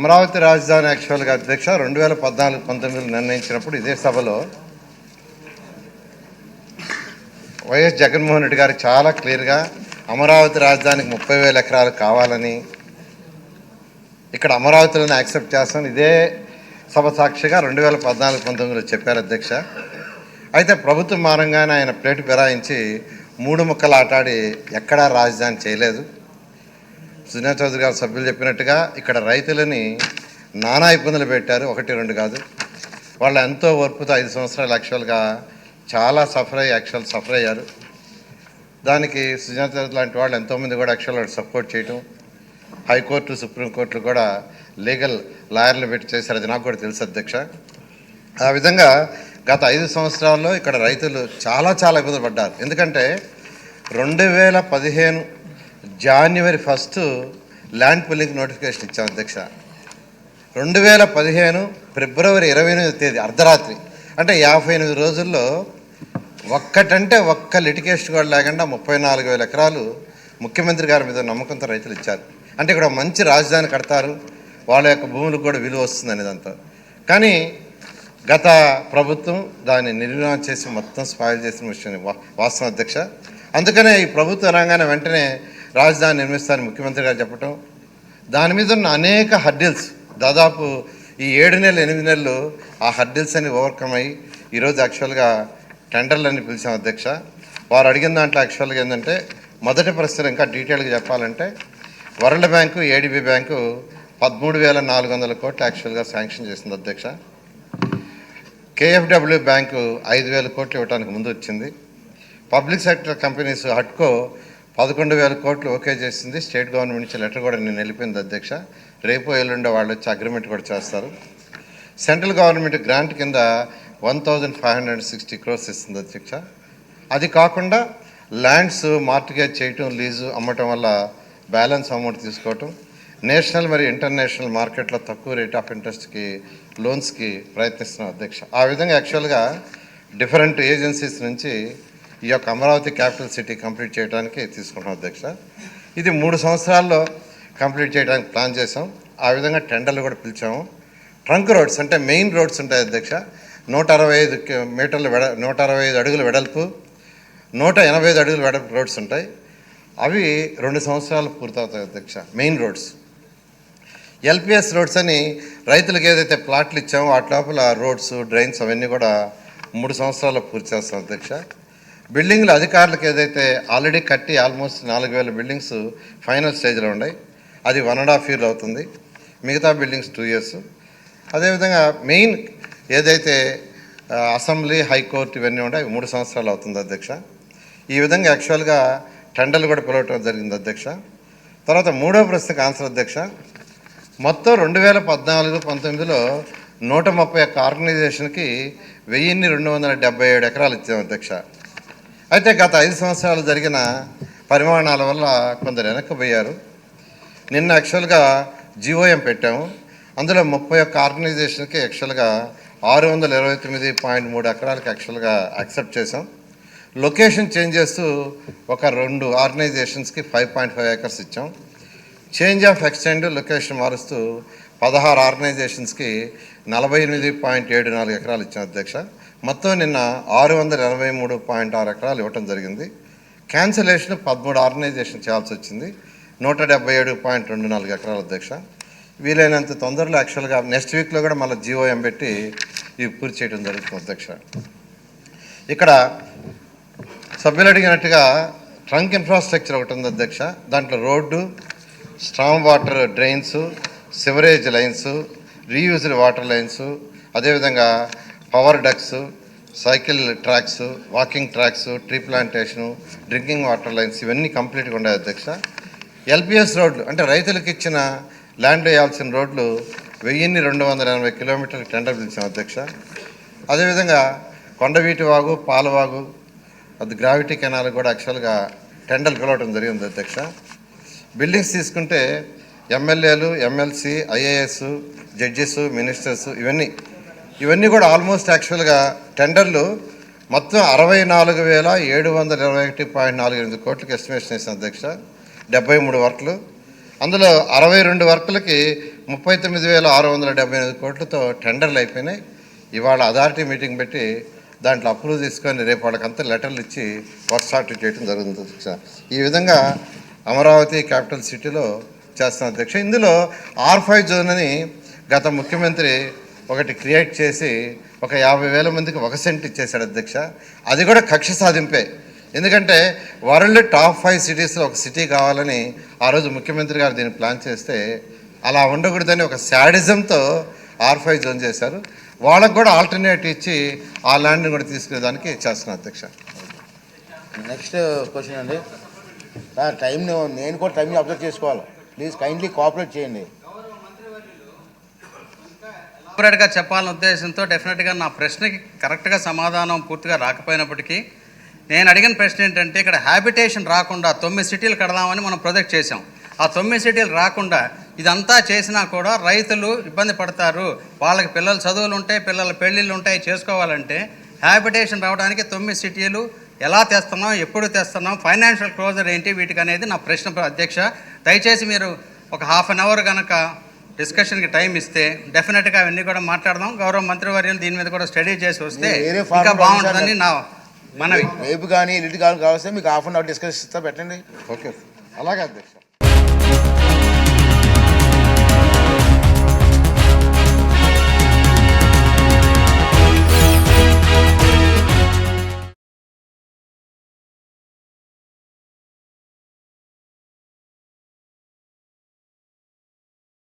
అమరావతి రాజధాని యాక్చువల్గా అధ్యక్ష 2014-19 నిర్ణయించినప్పుడు ఇదే సభలో వైఎస్ జగన్మోహన్ రెడ్డి గారు చాలా క్లియర్గా అమరావతి రాజధానికి 30,000 ఎకరాలు కావాలని, ఇక్కడ అమరావతిలోనే యాక్సెప్ట్ చేస్తాను ఇదే సభ సాక్షిగా 2014-19లో చెప్పారు అధ్యక్ష. అయితే ప్రభుత్వం మారంగానే ఆయన ప్లేటు ఫిరాయించి 3 ముక్కలు ఆటాడి ఎక్కడా రాజధాని చేయలేదు. సుజనా చౌదరి గారు సభ్యులు చెప్పినట్టుగా ఇక్కడ రైతులని నానా ఇబ్బందులు పెట్టారు, 1-2 కాదు. వాళ్ళు ఎంతో ఓర్పుతో 5 సంవత్సరాలు యాక్చువల్గా చాలా సఫర్ అయ్యారు. దానికి సుజనా చౌదరి లాంటి వాళ్ళు ఎంతోమంది కూడా యాక్చువల్గా సపోర్ట్ చేయటం, హైకోర్టు సుప్రీంకోర్టులు కూడా లీగల్ లాయర్లు పెట్టి చేశారు. అది నాకు కూడా తెలుసు అధ్యక్ష. ఆ విధంగా గత 5 సంవత్సరాల్లో ఇక్కడ రైతులు చాలా ఇబ్బందులు పడ్డారు. ఎందుకంటే 2015 జనవరి 1 ల్యాండ్ పుల్లింగ్ నోటిఫికేషన్ ఇచ్చాం అధ్యక్ష. 2015 ఫిబ్రవరి 28వ తేదీ అర్ధరాత్రి, అంటే 58 రోజుల్లో ఒక్క లిటిగేషన్ కూడా లేకుండా 34,000 ఎకరాలు ముఖ్యమంత్రి గారి మీద నమ్మకంతో రైతులు ఇచ్చారు. అంటే ఇక్కడ మంచి రాజధాని కడతారు, వాళ్ళ యొక్క భూములకు కూడా విలువ వస్తుంది అనేదంతా. కానీ గత ప్రభుత్వం దాన్ని నిర్వహణ చేసి మొత్తం స్పాయిల్ చేసిన విషయం వాస్తవం అధ్యక్ష. అందుకనే ఈ ప్రభుత్వం రంగానే వెంటనే రాజధాని నిర్మిస్తారని ముఖ్యమంత్రి గారు చెప్పటం, దాని మీద ఉన్న అనేక హర్డిల్స్, దాదాపు ఈ 7 నెలలు 8 నెలలు ఆ హర్డిల్స్ అని ఓవర్కమ్ అయ్యి ఈరోజు యాక్చువల్గా టెండర్లన్నీ పిలిచాం అధ్యక్ష. వారు అడిగిన దాంట్లో యాక్చువల్గా ఏంటంటే, మొదటి ప్రశ్న ఇంకా డీటెయిల్గా చెప్పాలంటే, వరల్డ్ బ్యాంకు ఏడీబీ బ్యాంకు 13,400 కోట్లు యాక్చువల్గా శాంక్షన్ చేసింది అధ్యక్ష. కేఎఫ్డబ్ల్యూ బ్యాంకు 5,000 కోట్లు ఇవ్వడానికి ముందు వచ్చింది. పబ్లిక్ సెక్టర్ కంపెనీస్ హట్కో 11,000 కోట్లు ఓకే చేసింది. స్టేట్ గవర్నమెంట్ నుంచి లెటర్ కూడా నేను వెళ్ళిపోయింది అధ్యక్ష. రేపు ఎల్లుండే వాళ్ళు వచ్చి అగ్రిమెంట్ కూడా చేస్తారు. సెంట్రల్ గవర్నమెంట్ గ్రాంట్ కింద 1,560 crores ఇస్తుంది అధ్యక్ష. అది కాకుండా ల్యాండ్స్ మార్టిగేజ్ చేయటం, లీజు అమ్మటం వల్ల బ్యాలెన్స్ అమౌంట్ తీసుకోవటం, నేషనల్ మరియు ఇంటర్నేషనల్ మార్కెట్లో తక్కువ రేట్ ఆఫ్ ఇంట్రెస్ట్కి లోన్స్కి ప్రయత్నిస్తున్నాం అధ్యక్ష. ఆ విధంగా యాక్చువల్గా డిఫరెంట్ ఏజెన్సీస్ నుంచి ఈ యొక్క అమరావతి క్యాపిటల్ సిటీ కంప్లీట్ చేయడానికి తీసుకుంటాం అధ్యక్ష. ఇది 3 సంవత్సరాల్లో కంప్లీట్ చేయడానికి ప్లాన్ చేసాం. ఆ విధంగా టెండర్లు కూడా పిలిచాము. ట్రంక్ రోడ్స్ అంటే మెయిన్ రోడ్స్ ఉంటాయి అధ్యక్ష. 165 మీటర్లు 165 అడుగుల వెడల్పు, 185 అడుగుల వెడల్పు రోడ్స్ ఉంటాయి. అవి 2 సంవత్సరాలు పూర్తవుతాయి అధ్యక్ష. మెయిన్ రోడ్స్ ఎల్పిఎస్ రోడ్స్ అని రైతులకు ఏదైతే ప్లాట్లు ఇచ్చామో వాటి లోపల రోడ్స్, డ్రైన్స్ అవన్నీ కూడా 3 సంవత్సరాల్లో పూర్తి చేస్తాం అధ్యక్ష. బిల్డింగ్లు అధికారులకు ఏదైతే ఆల్రెడీ కట్టి ఆల్మోస్ట్ 4,000 బిల్డింగ్స్ ఫైనల్ స్టేజ్లో ఉన్నాయి, అది 1.5 year అవుతుంది. మిగతా బిల్డింగ్స్ 2 years. అదేవిధంగా మెయిన్ ఏదైతే అసెంబ్లీ, హైకోర్టు ఇవన్నీ ఉంటాయి 3 సంవత్సరాలు అవుతుంది అధ్యక్ష. ఈ విధంగా యాక్చువల్గా టెండర్లు కూడా పిలవటం జరిగింది అధ్యక్ష. తర్వాత 3వ ప్రశ్నకు ఆన్సర్ అధ్యక్ష. మొత్తం 2014-19లో 131 ఆర్గనైజేషన్కి 1,277 ఎకరాలు ఇచ్చాం అధ్యక్ష. అయితే గత 5 సంవత్సరాలు జరిగిన పరిమాణాల వల్ల కొందరు వెనక్కిపోయారు. నిన్న యాక్చువల్గా జీఓఎం పెట్టాము. అందులో 31 ఆర్గనైజేషన్కి యాక్చువల్గా 629.3 ఎకరాలకి యాక్చువల్గా యాక్సెప్ట్ చేసాం. లొకేషన్ చేంజ్ చేస్తూ ఒక 2 ఆర్గనైజేషన్స్కి 5.5 acres ఇచ్చాం. చేంజ్ ఆఫ్ ఎక్స్టెండ్ లొకేషన్ మారుస్తూ 16 ఆర్గనైజేషన్స్కి 48.74 ఎకరాలు ఇచ్చాం అధ్యక్ష. మొత్తం నిన్న 683.6 ఎకరాలు ఇవ్వటం జరిగింది. క్యాన్సిలేషన్ 13 ఆర్గనైజేషన్ చేయాల్సి వచ్చింది, 177.24 ఎకరాలు అధ్యక్ష. వీలైనంత తొందరలో యాక్చువల్గా నెక్స్ట్ వీక్లో కూడా మళ్ళీ జీఓఎం పెట్టి ఇవి పూర్తి చేయడం జరుగుతుంది అధ్యక్ష. ఇక్కడ సభ్యులు అడిగినట్టుగా ట్రంక్ ఇన్ఫ్రాస్ట్రక్చర్ ఒకటి ఉంది అధ్యక్ష. దాంట్లో road, strong water drains, sewerage lines, reused water lines, అదేవిధంగా power ducts, cycle tracks, walking tracks, tree plantation, drinking water lines ఇవన్నీ కంప్లీట్గా ఉన్నాయి అధ్యక్ష. ఎల్పిఎస్ రోడ్లు అంటే రైతులకు ఇచ్చిన ల్యాండ్ వేయాల్సిన రోడ్లు 1,280 కిలోమీటర్ల టెండర్ పిలిచాం అధ్యక్ష. అదేవిధంగా కొండవీటి వాగు, పాలవాగు, అది గ్రావిటీ కెనాల్ కూడా యాక్చువల్గా టెండర్లు పిలవడం జరిగింది అధ్యక్ష. బిల్డింగ్స్ తీసుకుంటే ఎమ్మెల్యేలు, ఎమ్మెల్సీ, ఐఏఎస్, జడ్జెస్, మినిస్టర్స్ ఇవన్నీ కూడా ఆల్మోస్ట్ యాక్చువల్గా టెండర్లు మొత్తం 64,721.48 కోట్లకి ఎస్టిమేషన్ వేసిన అధ్యక్ష. 73 వర్క్లు, అందులో 62 వర్క్లకి 39,678 కోట్లతో టెండర్లు అయిపోయినాయి. ఇవాళ అథారిటీ మీటింగ్ పెట్టి దాంట్లో అప్రూవ్ తీసుకొని రేపు వాళ్ళకంతా లెటర్లు ఇచ్చి వర్క్ స్టార్ట్ చేయడం జరుగుతుంది అధ్యక్ష. ఈ విధంగా అమరావతి క్యాపిటల్ సిటీలో చేస్తున్న అధ్యక్ష. ఇందులో R5 జోన్ అని గత ముఖ్యమంత్రి ఒకటి క్రియేట్ చేసి ఒక 50,000 మందికి 1 సెంట్ ఇచ్చేశాడు అధ్యక్ష. అది కూడా కక్ష సాధింపే. ఎందుకంటే వరల్డ్ టాప్ 5 సిటీస్లో ఒక సిటీ కావాలని ఆ రోజు ముఖ్యమంత్రి గారు దీన్ని ప్లాన్ చేస్తే అలా ఉండకూడదని ఒక శాడిజంతో R5 జోన్ చేశారు. వాళ్ళకు కూడా ఆల్టర్నేట్ ఇచ్చి ఆ ల్యాండ్ని కూడా తీసుకునేదానికి చేస్తున్నాను అధ్యక్ష. నెక్స్ట్ క్వశ్చన్ అండి. టైం నేను కూడా టైంని అబ్జర్వ్ చేసుకోవాలి. ప్లీజ్ కైండ్లీ కోఆపరేట్ చేయండి. సపరేట్గా చెప్పాలనే ఉద్దేశంతో డెఫినెట్గా నా ప్రశ్నకి కరెక్ట్గా సమాధానం పూర్తిగా రాకపోయినప్పటికీ నేను అడిగిన ప్రశ్న ఏంటంటే ఇక్కడ హ్యాబిటేషన్ రాకుండా 9 సిటీలు కడదామని మనం ప్రొజెక్ట్ చేసాం. ఆ 9 సిటీలు రాకుండా ఇదంతా చేసినా కూడా రైతులు ఇబ్బంది పడతారు. వాళ్ళకి పిల్లల చదువులు ఉంటాయి, పిల్లల పెళ్ళిళ్ళు ఉంటాయి, చేసుకోవాలంటే హ్యాబిటేషన్ రావడానికి 9 సిటీలు ఎలా తెస్తున్నాం, ఎప్పుడు తెస్తున్నాం, ఫైనాన్షియల్ క్లోజర్ ఏంటి, వీటికి అనేది నా ప్రశ్న అధ్యక్ష. దయచేసి మీరు ఒక ½ అన్ అవర్ కనుక డిస్కషన్కి టైం ఇస్తే డెఫినెట్గా అవన్నీ కూడా మాట్లాడదాం. గౌరవ మంత్రివర్యులు దీని మీద కూడా స్టడీ చేసి వస్తే ఇంకా బాగుంటుందని నా మనవి. రేపు కానీ ఎల్లుండి కానీ కావస్తే మీకు ½ అన్ అవర్ డిస్కస్ ఇస్తా పెట్టండి. ఓకే, అలాగే అధ్యక్ష.